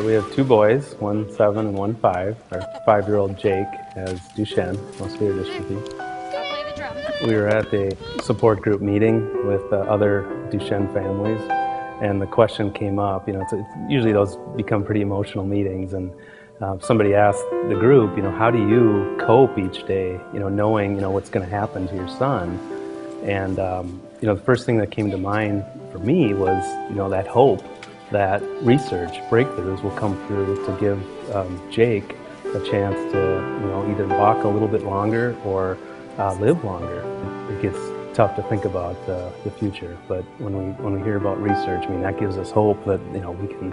We have two boys, one 7 and one 5. Our 5-year-old Jake has Duchenne, muscular dystrophy. I'll play the drum. We were at a support group meeting with other Duchenne families, and the question came up. Usually those become pretty emotional meetings, and somebody asked the group, how do you cope each day, knowing, what's going to happen to your son? And the first thing that came to mind for me was, that hope that research breakthroughs will come through to give Jake a chance to, either walk a little bit longer or live longer. It gets tough to think about the future, but when we hear about research, that gives us hope that we can,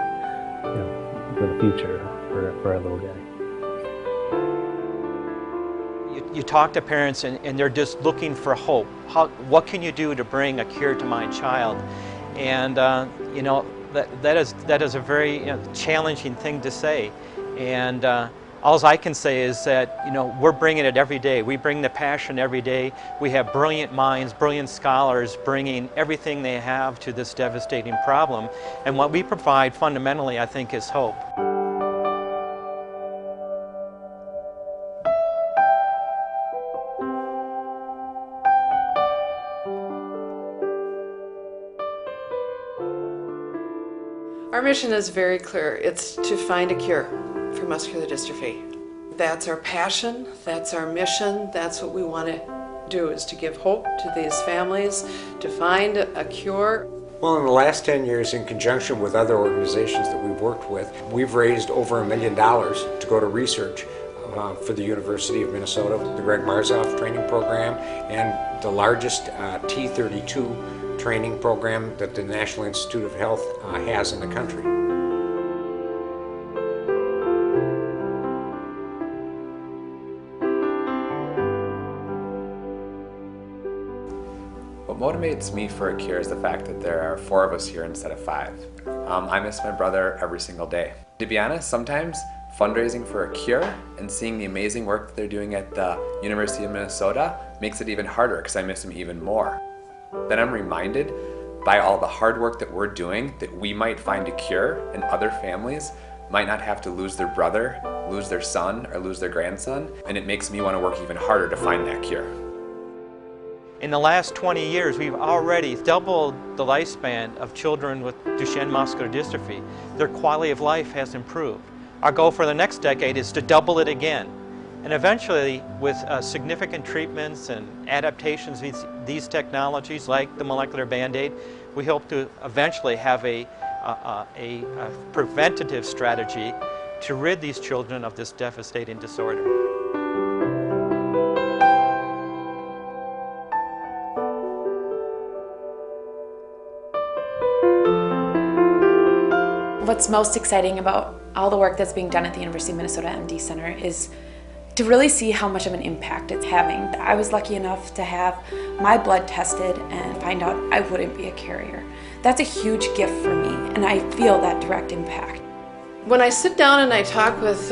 for the future for our little guy. You talk to parents and they're just looking for hope. What can you do to bring a cure to my child? And that is a very challenging thing to say. And all I can say is that we're bringing it every day. We bring the passion every day. We have brilliant minds, brilliant scholars bringing everything they have to this devastating problem. And what we provide fundamentally, I think, is hope. Our mission is very clear. It's to find a cure for muscular dystrophy. That's our passion, that's our mission, that's what we want to do, is to give hope to these families, to find a cure. Well, in the last 10 years, in conjunction with other organizations that we've worked with, we've raised over $1 million to go to research for the University of Minnesota, the Greg Marzolf training program, and the largest T32 training program that the National Institute of Health has in the country. What motivates me for a cure is the fact that there are 4 of us here instead of 5. I miss my brother every single day. To be honest, sometimes fundraising for a cure and seeing the amazing work that they're doing at the University of Minnesota makes it even harder because I miss him even more. Then I'm reminded by all the hard work that we're doing that we might find a cure, and other families might not have to lose their brother, lose their son, or lose their grandson, and it makes me want to work even harder to find that cure. In the last 20 years, we've already doubled the lifespan of children with Duchenne muscular dystrophy. Their quality of life has improved. Our goal for the next decade is to double it again. And eventually, with significant treatments and adaptations of these technologies, like the molecular Band-Aid, we hope to eventually have a preventative strategy to rid these children of this devastating disorder. What's most exciting about all the work that's being done at the University of Minnesota MD Center is to really see how much of an impact it's having. I was lucky enough to have my blood tested and find out I wouldn't be a carrier. That's a huge gift for me, and I feel that direct impact. When I sit down and I talk with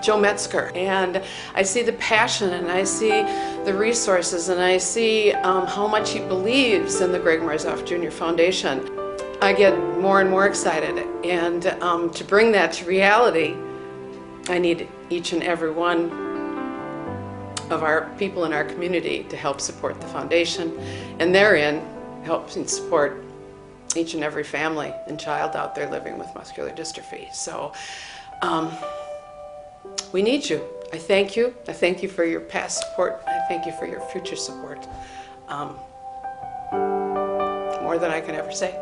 Joe Metzger, and I see the passion, and I see the resources, and I see how much he believes in the Greg Marzolf Jr. Foundation, I get more and more excited. And to bring that to reality, I need each and every one of our people in our community to help support the foundation, and therein help and support each and every family and child out there living with muscular dystrophy. So we need you. I thank you. I thank you for your past support. I thank you for your future support. More than I can ever say.